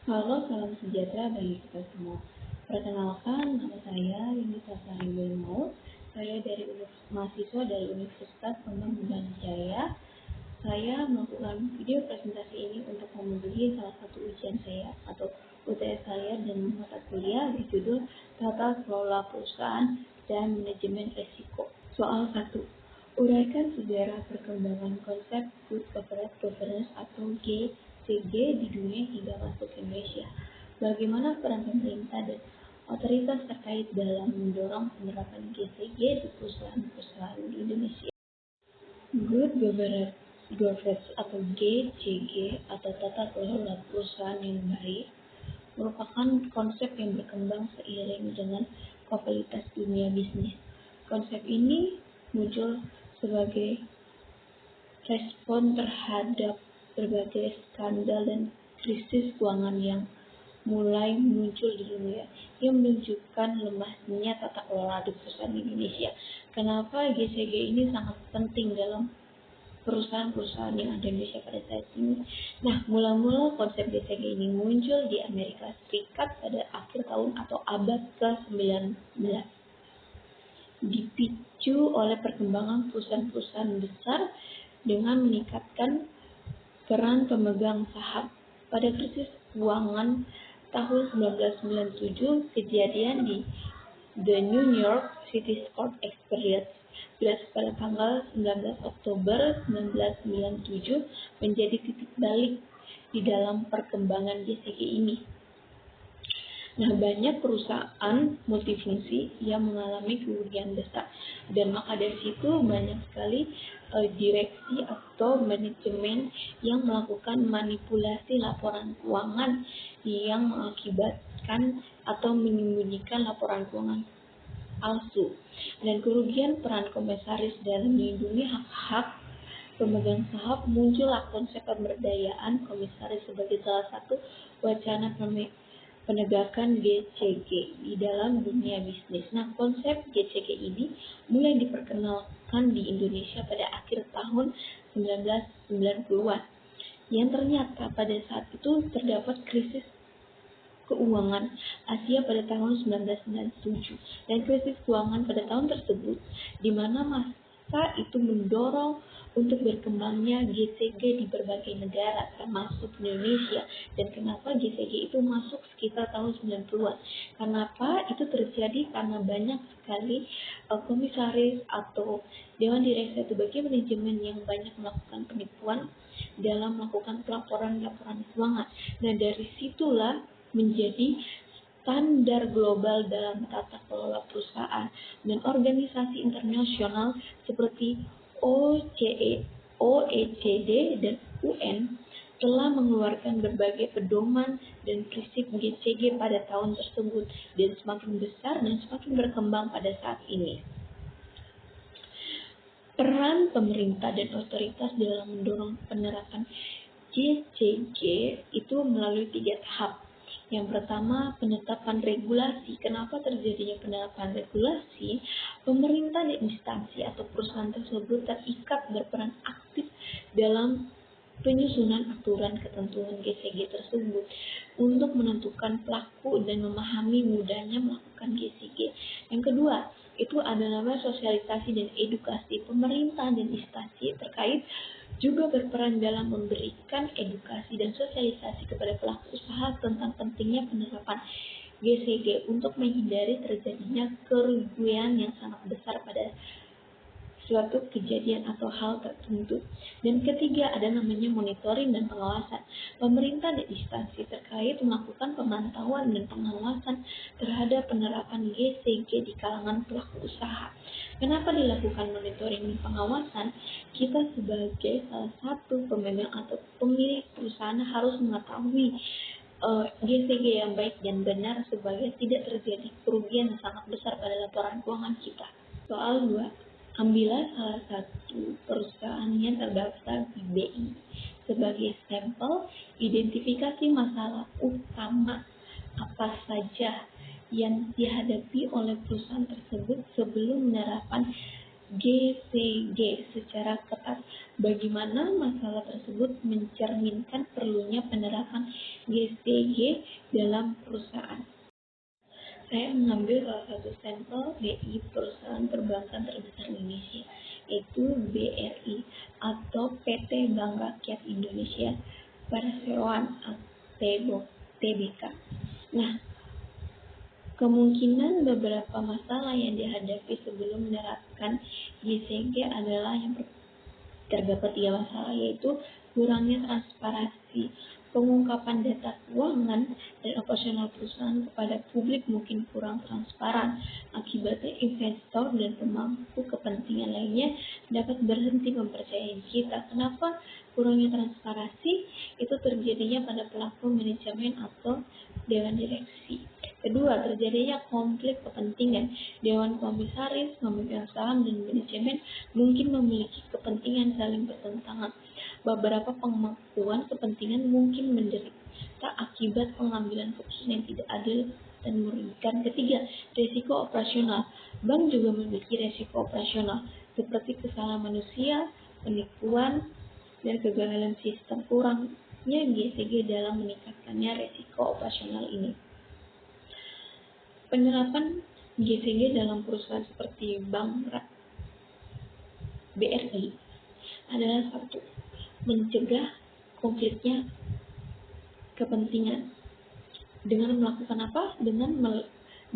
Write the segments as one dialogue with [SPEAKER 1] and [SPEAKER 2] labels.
[SPEAKER 1] Halo, salam sejahtera bagi kita semua. Perkenalkan, nama saya Yuni Safari Maut. Saya mahasiswa dari Universitas Pembangunan Jaya. Saya melakukan video presentasi ini untuk memenuhi salah satu ujian saya atau UTS saya dan mata kuliah berjudul Tata Kelola Perusahaan dan Manajemen Risiko. Soal 1. Uraikan sejarah perkembangan konsep Good Corporate Governance atau GCG di dunia hingga masuk ke Indonesia. Bagaimana peran pemerintah dan otoritas terkait dalam mendorong penerapan GCG di perusahaan-perusahaan di Indonesia? Good Governance atau GCG atau tata kelola perusahaan yang baik merupakan konsep yang berkembang seiring dengan globalitas dunia bisnis. Konsep ini muncul sebagai respon terhadap berbagai skandal dan krisis keuangan yang mulai muncul di dunia yang menunjukkan lemahnya tata kelola di perusahaan Indonesia. Kenapa GCG ini sangat penting dalam perusahaan-perusahaan yang ada di Indonesia pada saat ini? Nah, mula-mula konsep GCG ini muncul di Amerika Serikat pada akhir tahun atau abad ke-19. Dipicu oleh perkembangan perusahaan-perusahaan besar dengan meningkatkan peran pemegang saham. Pada krisis keuangan tahun 1997, kejadian di The New York City Stock Exchange pada tanggal 19 Oktober 1997 menjadi titik balik di dalam perkembangan GCG ini. Nah, banyak perusahaan multifungsi yang mengalami kerugian besar, dan maka dari situ banyak sekali direksi atau manajemen yang melakukan manipulasi laporan keuangan yang mengakibatkan atau menyembunyikan laporan keuangan palsu, dan kerugian peran komisaris dalam melindungi hak-hak pemegang saham. Muncullah konsep pemberdayaan komisaris sebagai salah satu wacana penegakan GCG di dalam dunia bisnis. Nah, konsep GCG ini mulai diperkenalkan di Indonesia pada akhir tahun 1990-an. Yang ternyata pada saat itu terdapat krisis keuangan Asia pada tahun 1997, dan krisis keuangan pada tahun tersebut di mana masa itu mendorong untuk berkembangnya GCG di berbagai negara termasuk Indonesia. Dan kenapa GCG itu masuk sekitar tahun 90-an? Kenapa itu terjadi? Karena banyak sekali komisaris atau dewan direksi atau bagian manajemen yang banyak melakukan penipuan dalam melakukan pelaporan-laporan keuangan. Nah, dari situlah menjadi standar global dalam tata kelola perusahaan, dan organisasi internasional seperti OECD dan UN telah mengeluarkan berbagai pedoman dan prinsip GCG pada tahun tersebut, dan semakin besar dan semakin berkembang pada saat ini. Peran pemerintah dan otoritas dalam mendorong penerapan GCG itu melalui 3 tahap. Yang pertama, penetapan regulasi. Kenapa terjadinya penetapan regulasi? Pemerintah dan instansi atau perusahaan tersebut terikat berperan aktif dalam penyusunan aturan ketentuan GCG tersebut untuk menentukan pelaku dan memahami mudahnya melakukan GCG. Yang kedua, itu ada namanya sosialisasi dan edukasi. Pemerintah dan instansi terkait juga berperan dalam memberikan edukasi dan sosialisasi kepada pelaku usaha tentang pentingnya penerapan GCG untuk menghindari terjadinya kerugian yang sangat besar pada suatu kejadian atau hal tertentu. Dan ketiga, ada namanya monitoring dan pengawasan. Pemerintah dan instansi terkait melakukan pemantauan dan pengawasan terhadap penerapan GCG di kalangan pelaku usaha. Kenapa dilakukan monitoring dan pengawasan? Kita sebagai salah satu pemegang atau pemilik perusahaan harus mengetahui GCG yang baik dan benar supaya tidak terjadi kerugian yang sangat besar pada laporan keuangan kita. Soal 2. Ambillah salah satu perusahaan yang terdaftar di BI sebagai sampel. Identifikasi masalah utama apa saja yang dihadapi oleh perusahaan tersebut sebelum menerapkan GCG secara ketat. Bagaimana masalah tersebut mencerminkan perlunya penerapan GCG dalam perusahaan. Saya mengambil salah satu sampel BI perusahaan perbankan terbesar Indonesia, yaitu BRI atau PT Bank Rakyat Indonesia Perseroan (TBK). Nah, kemungkinan beberapa masalah yang dihadapi sebelum menerapkan GCG adalah yang terdapat 3 masalah, yaitu kurangnya transparansi, pengungkapan data keuangan dan operasional perusahaan kepada publik mungkin kurang transparan. Akibatnya investor dan pemangku kepentingan lainnya dapat berhenti mempercayai kita. Kenapa kurangnya transparansi? Itu terjadinya pada pelaku manajemen atau dewan direksi. Kedua, terjadinya konflik kepentingan. Dewan komisaris, pemegang saham, dan manajemen mungkin memiliki kepentingan saling bertentangan. Beberapa pemangkuan kepentingan mungkin menderita akibat pengambilan keputusan yang tidak adil dan merugikan. Ketiga, risiko operasional. Bank juga memiliki risiko operasional, seperti kesalahan manusia, penipuan, dan kegagalan sistem. Kurangnya GCG dalam meningkatkannya risiko operasional ini. Penerapan GCG dalam perusahaan seperti Bank BRI adalah satu, mencegah konfliknya kepentingan. Dengan melakukan apa? Dengan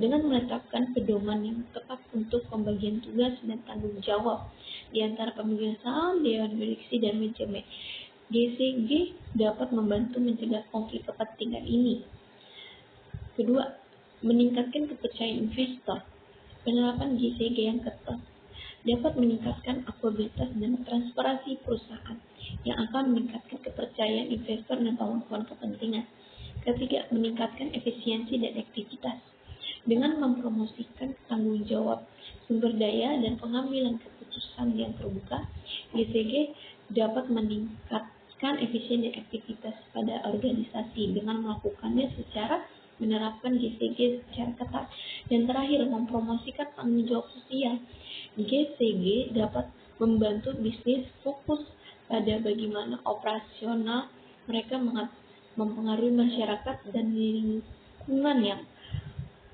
[SPEAKER 1] menetapkan pedoman yang tepat untuk pembagian tugas dan tanggung jawab di antara pemegang saham, dewan direksi, dan manajemen. GCG dapat membantu mencegah konflik kepentingan ini. Kedua, meningkatkan kepercayaan investor. Penerapan GCG yang ketat dapat meningkatkan akuntabilitas dan transparansi perusahaan yang akan meningkatkan kepercayaan investor dan pemangkuan kepentingan. Ketiga, meningkatkan efisiensi dan efektivitas. Dengan mempromosikan tanggung jawab, sumber daya, dan pengambilan keputusan yang terbuka, GCG dapat meningkatkan efisiensi dan efektivitas pada organisasi dengan melakukannya secara menerapkan GCG secara ketat. Dan terakhir, mempromosikan tanggung jawab sosial. GCG dapat membantu bisnis fokus pada bagaimana operasional mereka mempengaruhi masyarakat dan lingkungan yang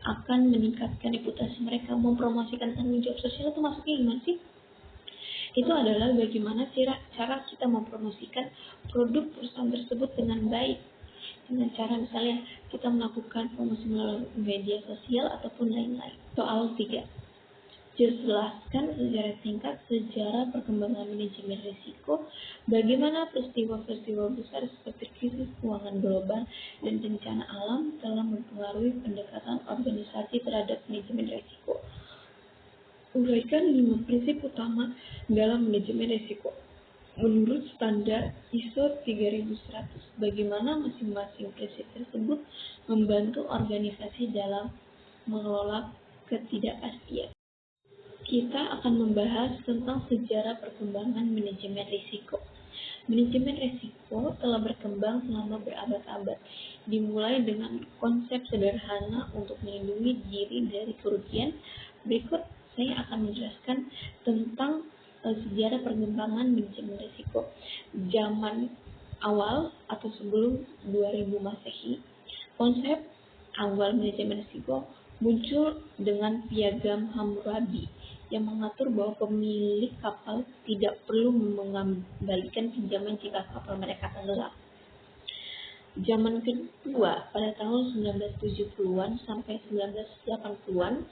[SPEAKER 1] akan meningkatkan reputasi mereka. Mempromosikan tanggung jawab sosial itu maksudnya gimana sih? Itu adalah bagaimana cara kita mempromosikan produk perusahaan tersebut dengan baik, dengan cara misalnya kita melakukan promosi melalui media sosial ataupun lain-lain. Soal 3, jelaskan secara singkat sejarah perkembangan manajemen risiko, bagaimana peristiwa-peristiwa besar seperti krisis keuangan global dan bencana alam telah mempengaruhi pendekatan organisasi terhadap manajemen risiko. Uraikan 5 prinsip utama dalam manajemen risiko menurut standar ISO 3100. Bagaimana masing-masing prinsip tersebut membantu organisasi dalam mengelola ketidakpastian. Kita akan membahas tentang sejarah perkembangan manajemen risiko. Manajemen risiko telah berkembang selama berabad-abad, dimulai dengan konsep sederhana untuk melindungi diri dari kerugian. Berikut saya akan menjelaskan tentang sejarah perkembangan manajemen risiko. Zaman awal atau sebelum 2000 Masehi, konsep awal manajemen risiko muncul dengan Piagam Hammurabi yang mengatur bahwa pemilik kapal tidak perlu mengembalikan pinjaman jika kapal mereka tenggelam. Zaman kedua, pada tahun 1970-an sampai 1980-an,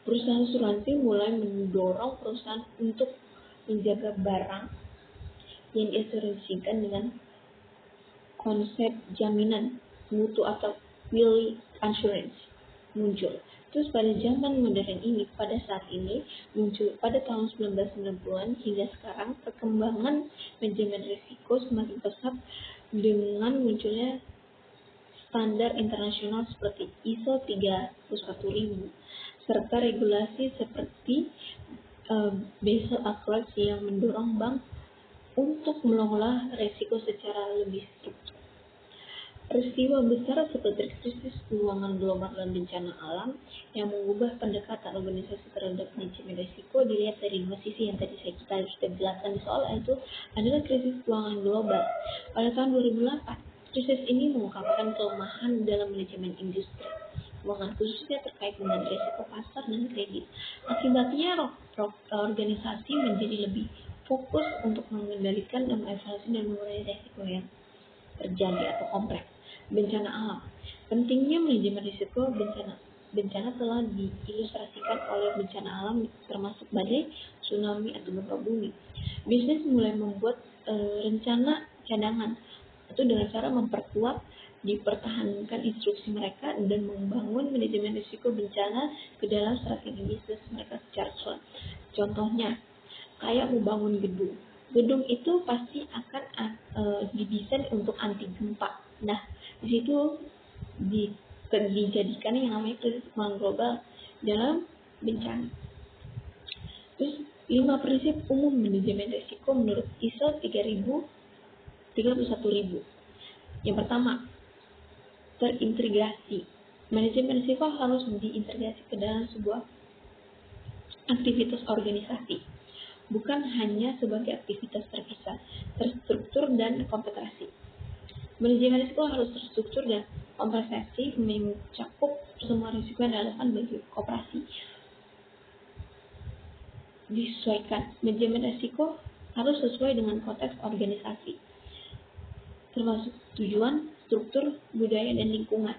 [SPEAKER 1] perusahaan asuransi mulai mendorong perusahaan untuk menjaga barang yang diasuransikan dengan konsep jaminan mutu atau will insurance muncul. Terus pada zaman modern ini, pada saat ini muncul pada tahun 1990-an hingga sekarang, perkembangan manajemen risiko semakin pesat dengan munculnya standar internasional seperti ISO 31000 serta regulasi seperti Basel Accords yang mendorong bank untuk mengelola risiko secara lebih struktur. Peristiwa besar seperti krisis keuangan global dan bencana alam yang mengubah pendekatan organisasi terhadap manajemen risiko dilihat dari dua sisi yang tadi kita sudah jelaskan di soal itu adalah krisis keuangan global. Pada tahun 2008, krisis ini mengungkapkan kelemahan dalam manajemen industri keuangan khususnya terkait dengan risiko pasar dan kredit. Akibatnya, organisasi menjadi lebih fokus untuk mengendalikan dan mengevaluasi dan mengurangi risiko yang terjadi atau kompleks. Bencana alam. Pentingnya manajemen risiko bencana telah diilustrasikan oleh bencana alam termasuk badai, tsunami, atau gempa bumi. Bisnis mulai membuat rencana cadangan itu dengan cara memperkuat dipertahankan instruksi mereka dan membangun manajemen risiko bencana ke dalam strategi bisnis mereka secara keseluruhan. Contohnya, kayak membangun gedung. Gedung itu pasti akan didesain untuk anti gempa. Nah, di situ dijadikan yang namanya krisis keuangan global dalam bencana. Terus 5 prinsip umum manajemen risiko menurut ISO 31000. Yang pertama, terintegrasi. Manajemen risiko harus diintegrasi ke dalam sebuah aktivitas organisasi, bukan hanya sebagai aktivitas terpisah, terstruktur dan kompetensi. Manajemen risiko harus terstruktur dan kompetensi mencakup semua risiko yang relevan bagi koperasi. Disesuaikan. Manajemen risiko harus sesuai dengan konteks organisasi, termasuk tujuan, struktur, budaya, dan lingkungan.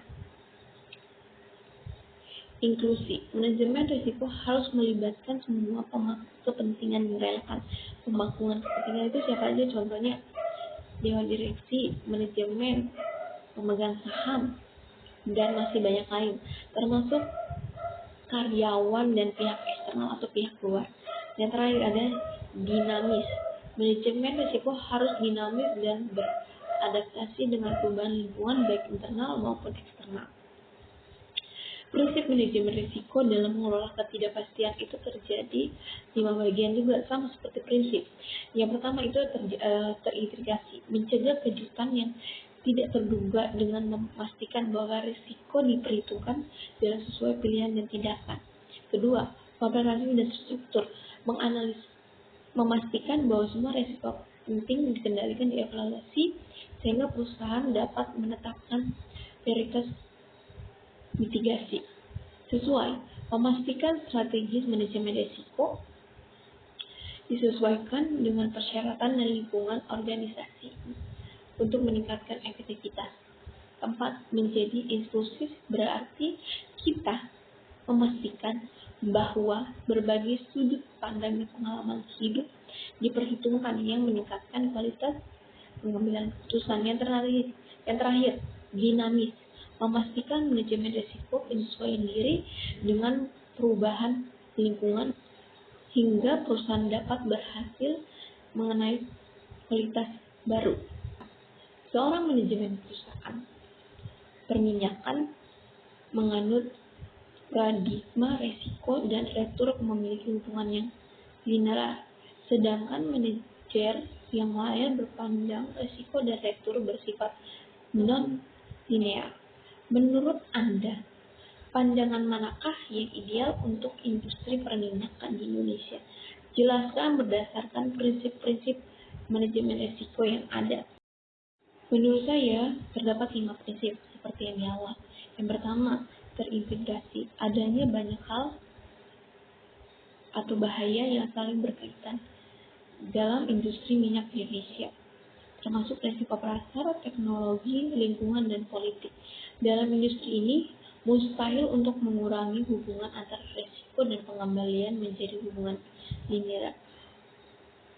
[SPEAKER 1] Inklusi. Manajemen risiko harus melibatkan semua pemangku kepentingan yang relevan. Pemangku kepentingan itu siapa aja? Contohnya dewan direksi, manajemen, pemegang saham, dan masih banyak lain, termasuk karyawan dan pihak eksternal atau pihak luar. Yang terakhir ada dinamis. Manajemen risiko harus dinamis dan beradaptasi dengan perubahan lingkungan baik internal maupun eksternal. Prinsip manajemen risiko dalam mengelola ketidakpastian itu terjadi 5 bagian juga sama seperti prinsip. Yang pertama itu terintegrasi, mencegah kejutan yang tidak terduga dengan memastikan bahwa risiko diperhitungkan dalam sesuai pilihan dan tindakan. Kedua, kompetensi dan struktur, memastikan bahwa semua risiko penting dikendalikan dievaluasi sehingga perusahaan dapat menetapkan prioritas mitigasi sesuai, memastikan strategi manajemen risiko disesuaikan dengan persyaratan dan lingkungan organisasi untuk meningkatkan efektivitas. 4. Menjadi inklusif berarti kita memastikan bahwa berbagai sudut pandang dan pengalaman hidup diperhitungkan yang meningkatkan kualitas pengambilan keputusan. Yang terakhir, dinamis, memastikan manajemen risiko penyesuaian diri dengan perubahan lingkungan hingga perusahaan dapat berhasil mengenai kualitas baru. Seorang manajemen perusahaan perminyakan menganut paradigma risiko dan retur memiliki hubungan yang linear, sedangkan manajer yang lain berpandang risiko dan retur bersifat non-linear. Menurut Anda, pandangan manakah yang ideal untuk industri perminyakan di Indonesia? Jelaskan berdasarkan prinsip-prinsip manajemen risiko yang ada. Menurut saya, terdapat 5 prinsip seperti yang di awal. Yang pertama, terintegrasi. Adanya banyak hal atau bahaya yang saling berkaitan dalam industri minyak di Indonesia, termasuk risiko pasar, teknologi, lingkungan, dan politik. Dalam industri ini, mustahil untuk mengurangi hubungan antara risiko dan pengembalian menjadi hubungan linear.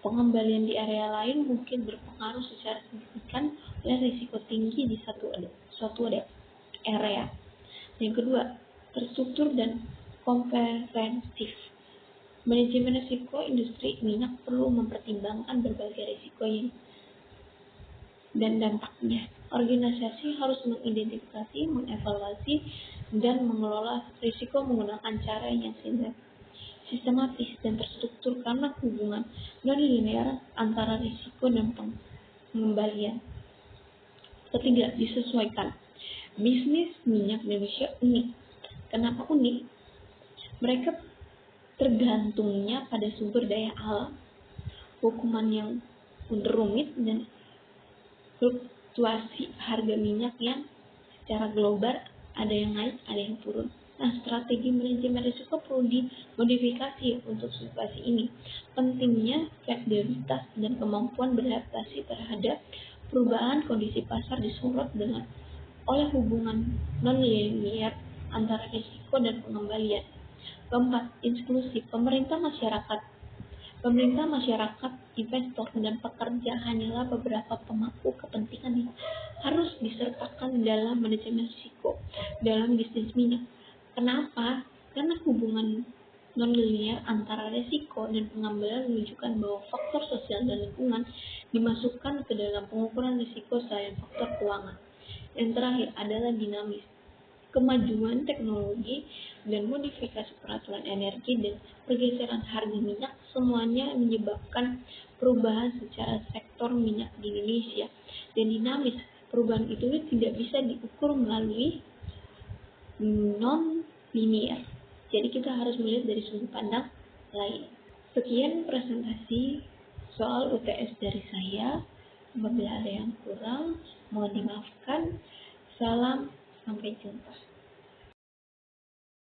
[SPEAKER 1] Pengembalian di area lain mungkin berpengaruh secara signifikan oleh risiko tinggi di suatu area. Yang kedua, terstruktur dan komprehensif. Manajemen risiko industri minyak perlu mempertimbangkan berbagai risiko dan dampaknya. Organisasi harus mengidentifikasi, mengevaluasi, dan mengelola risiko menggunakan cara yang sistematis dan terstruktur karena hubungan non-linear antara risiko dan pengembalian. Ketiga, disesuaikan. Bisnis minyak Indonesia unik. Kenapa unik? Mereka tergantungnya pada sumber daya alam, hukuman yang rumit, dan fluktuasi harga minyak yang secara global ada yang naik, ada yang turun. Nah, strategi manajemen risiko perlu dimodifikasi untuk situasi ini. Pentingnya fleksibilitas dan kemampuan beradaptasi terhadap perubahan kondisi pasar disorot dengan oleh hubungan non-linear antara risiko dan pengembalian. Keempat, inklusi pemerintah, masyarakat, investor, dan pekerja hanyalah beberapa pemangku kepentingan yang harus disertakan dalam manajemen risiko dalam bisnis minyak. Kenapa? Karena hubungan non-linear antara risiko dan pengembalian menunjukkan bahwa faktor sosial dan lingkungan dimasukkan ke dalam pengukuran risiko selain faktor keuangan. Yang terakhir adalah dinamis. Kemajuan teknologi dan modifikasi peraturan energi dan pergeseran harga minyak semuanya menyebabkan perubahan secara sektor minyak di Indonesia dan dinamis. Perubahan itu tidak bisa diukur melalui non-linear. Jadi kita harus melihat dari sudut pandang lain. Sekian presentasi soal UTS dari saya. Apabila ada yang kurang, mohon dimaafkan. Salam, sampai jumpa.